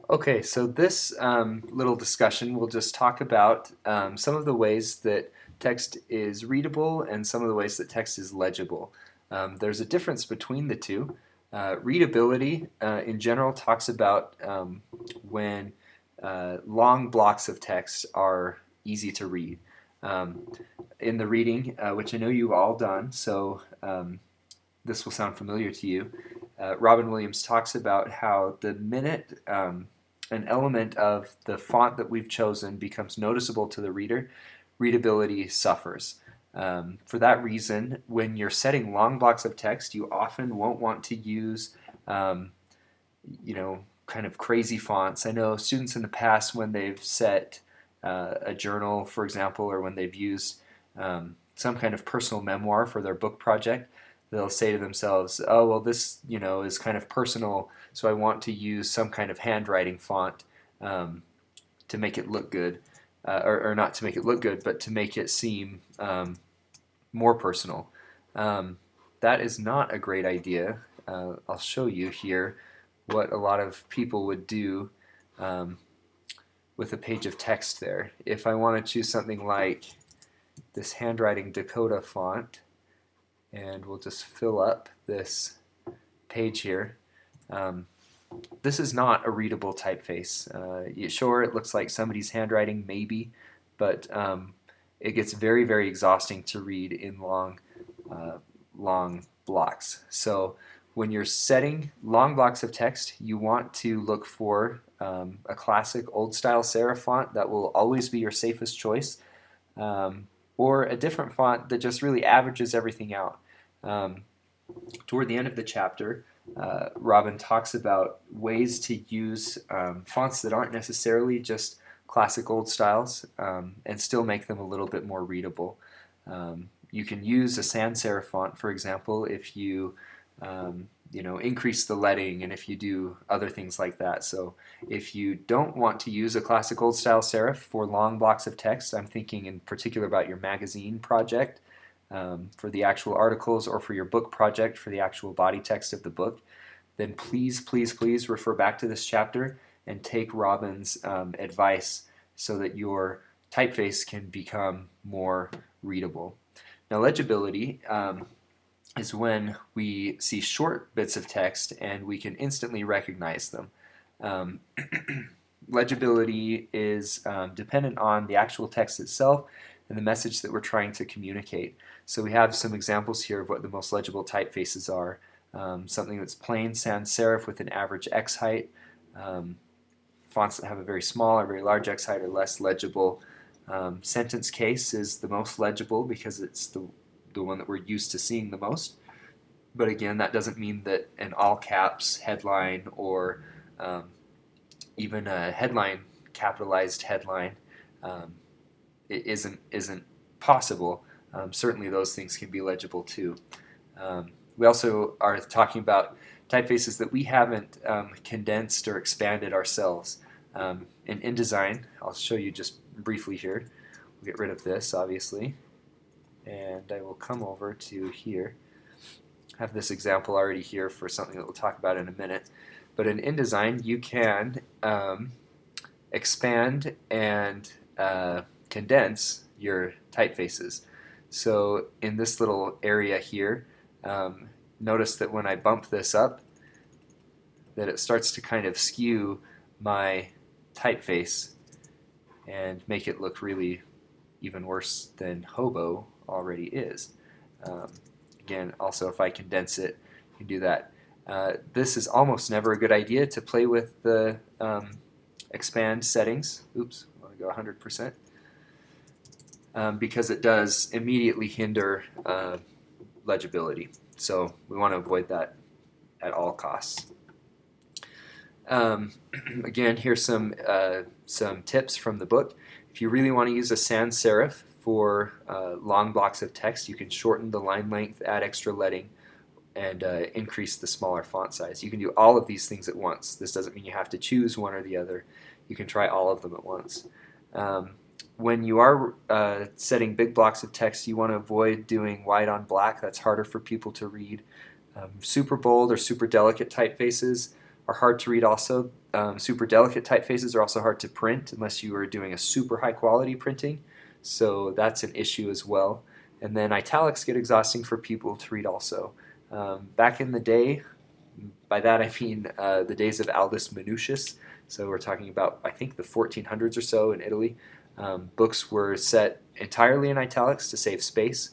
Okay, so this little discussion will just talk about some of the ways that text is readable and some of the ways that text is legible. There's a difference between the two. Readability, in general, talks about when long blocks of text are easy to read. Um, in the reading, which I know you've all done, so this will sound familiar to you. Robin Williams talks about how the minute an element of the font that we've chosen becomes noticeable to the reader, readability suffers. For that reason, when you're setting long blocks of text, you often won't want to use, um, kind of crazy fonts. I know students in the past, when they've set a journal, for example, or when they've used some kind of personal memoir for their book project, they'll say to themselves, "Oh, well, this is kind of personal, so I want to use some kind of handwriting font um, to make it look good, or not to make it look good, but to make it seem more personal." Um, that is not a great idea. I'll show you here what a lot of people would do um, with a page of text there. If I want to choose something like this handwriting Dakota font, and we'll just fill up this page here. Um, this is not a readable typeface. Sure, it looks like somebody's handwriting, maybe, but it gets very, very exhausting to read in uh, long blocks. So when you're setting long blocks of text, you want to look for a classic old style serif font that will always be your safest choice, um, or a different font that just really averages everything out. Um, Toward the end of the chapter, Robin talks about ways to use fonts that aren't necessarily just classic old styles and still make them a little bit more readable. You can use a sans serif font, for example, if increase the leading and if you do other things like that. So if you don't want to use a classic old style serif for long blocks of text, I'm thinking in particular about your magazine project, for the actual articles, or for your book project for the actual body text of the book, then please, please, please refer back to this chapter and take Robin's advice so that your typeface can become more readable. Now, legibility is when we see short bits of text and we can instantly recognize them. Um, Legibility is dependent on the actual text itself and the message that we're trying to communicate. So we have some examples here of what the most legible typefaces are. Something that's plain sans serif with an average X height. Um, Fonts that have a very small or very large X height are less legible. Sentence case is the most legible because it's the one that we're used to seeing the most. But again, that doesn't mean that an all caps headline or um, even a headline, capitalized headline, um, it isn't possible. Certainly, those things can be legible too. We also are talking about typefaces that we haven't condensed or expanded ourselves. In InDesign, I'll show you just briefly here. We'll get rid of this, obviously, and I will come over to here. I have this example already here for something that we'll talk about in a minute. But in InDesign, you can expand and condense your typefaces. So in this little area here, notice that when I bump this up, that it starts to kind of skew my typeface and make it look really even worse than hobo already is. Um, Again, also if I condense it, you can do that. This is almost never a good idea to play with the expand settings. Oops, I want to go 100%. Because it does immediately hinder legibility. So we want to avoid that at all costs. Um, Again, here's some tips from the book. If you really want to use a sans serif for long blocks of text, you can shorten the line length, add extra leading, and increase the smaller font size. You can do all of these things at once. This doesn't mean you have to choose one or the other. You can try all of them at once. When you are setting big blocks of text, you want to avoid doing white on black. That's harder for people to read. Super bold or super delicate typefaces are hard to read also. Super delicate typefaces are also hard to print unless you are doing a super high quality printing, so that's an issue as well. And then italics get exhausting for people to read also. Back in the day, by that I mean the days of Aldus Manutius, so we're talking about, I think, the 1400s or so in Italy. Books were set entirely in italics to save space,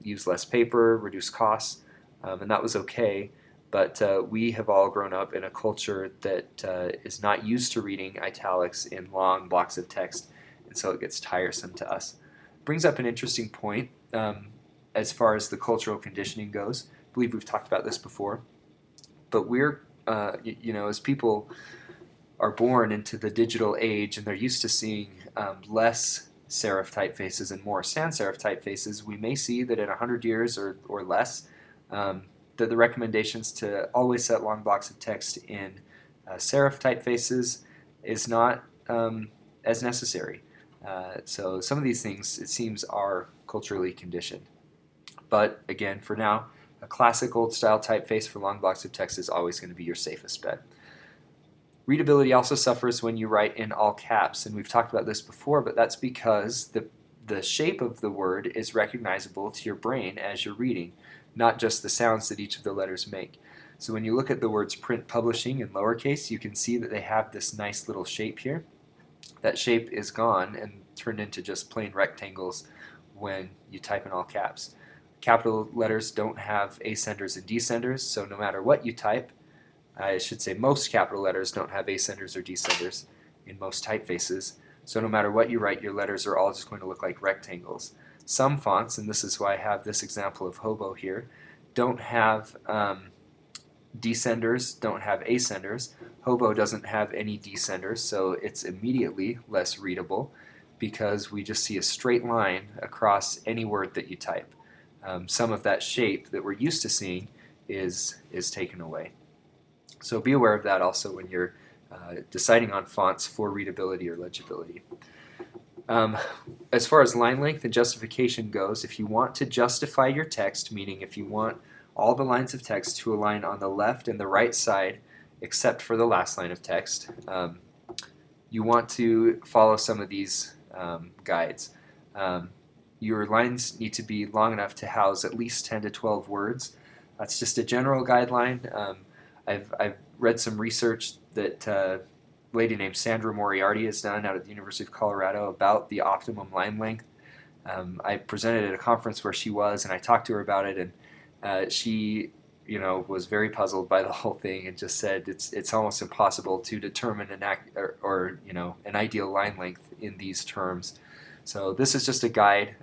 use less paper, reduce costs, and that was okay. But we have all grown up in a culture that is not used to reading italics in long blocks of text, and so it gets tiresome to us. Brings up an interesting point as far as the cultural conditioning goes. I believe we've talked about this before, but we're, as people are born into the digital age and they're used to seeing less serif typefaces and more sans serif typefaces, we may see that in 100 years or less, that the recommendations to always set long blocks of text in serif typefaces is not as necessary. So some of these things, it seems, are culturally conditioned. But again, for now, a classic old style typeface for long blocks of text is always going to be your safest bet. Readability also suffers when you write in all caps, and we've talked about this before, but that's because the shape of the word is recognizable to your brain as you're reading, not just the sounds that each of the letters make. So when you look at the words print publishing in lowercase, you can see that they have this nice little shape here. That shape is gone and turned into just plain rectangles when you type in all caps. Capital letters don't have ascenders and descenders, so no matter what you type, I should say most capital letters don't have ascenders or descenders in most typefaces, so no matter what you write, your letters are all just going to look like rectangles. Some fonts, and this is why I have this example of Hobo here, don't have descenders, don't have ascenders. Hobo doesn't have any descenders, so it's immediately less readable because we just see a straight line across any word that you type. Some of that shape that we're used to seeing is taken away. So be aware of that also when you're deciding on fonts for readability or legibility. As far as line length and justification goes, if you want to justify your text, meaning if you want all the lines of text to align on the left and the right side except for the last line of text, you want to follow some of these guides. Your lines need to be long enough to house at least 10 to 12 words. That's just a general guideline. I've read some research that a lady named Sandra Moriarty has done out at the University of Colorado about the optimum line length. I presented at a conference where she was, and I talked to her about it, and she, was very puzzled by the whole thing and just said it's almost impossible to determine an ideal line length in these terms. So this is just a guide.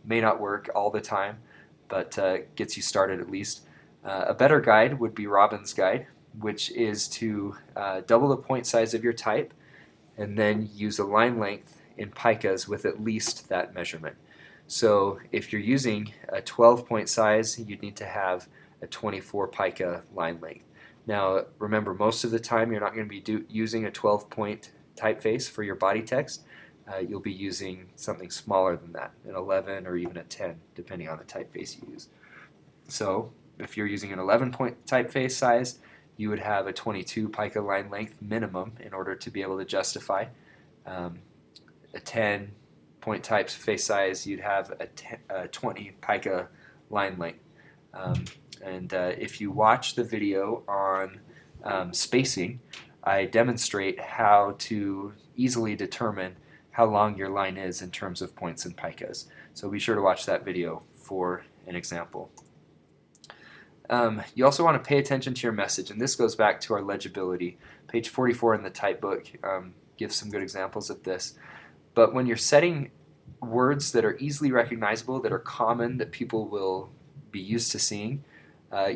May not work all the time, but gets you started at least. A better guide would be Robin's guide, which is to double the point size of your type and then use a line length in picas with at least that measurement. So if you're using a 12 point size, you'd need to have a 24 pica line length. Now remember, most of the time you're not going to be using a 12 point typeface for your body text. You'll be using something smaller than that, an 11 or even a 10, depending on the typeface you use. So if you're using an 11 point typeface size, you would have a 22 pica line length minimum in order to be able to justify. A 10 point typeface size, you'd have a 20 pica line length. And if you watch the video on spacing, I demonstrate how to easily determine how long your line is in terms of points and picas. So be sure to watch that video for an example. You also want to pay attention to your message, and this goes back to our legibility. Page 44 in the type book gives some good examples of this. But when you're setting words that are easily recognizable, that are common, that people will be used to seeing,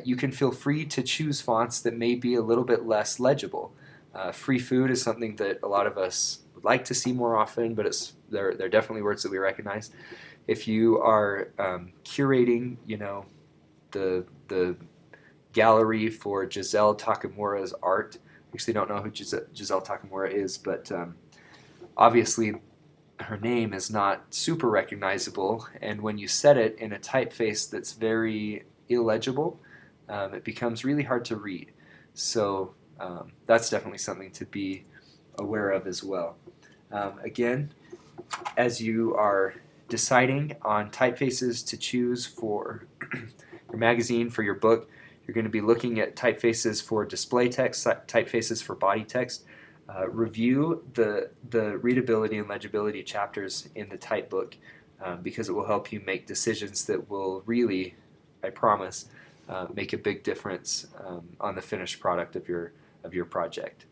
you can feel free to choose fonts that may be a little bit less legible. Free food is something that a lot of us would like to see more often, but they're definitely words that we recognize. If you are curating, the gallery for Giselle Takamura's art. I actually don't know who Giselle Takamura is, but obviously her name is not super recognizable, and when you set it in a typeface that's very illegible, it becomes really hard to read. So that's definitely something to be aware of as well. Again, as you are deciding on typefaces to choose for your magazine, for your book, you're going to be looking at typefaces for display text, typefaces for body text. Review the readability and legibility chapters in the type book because it will help you make decisions that will really, I promise, make a big difference on the finished product of your project.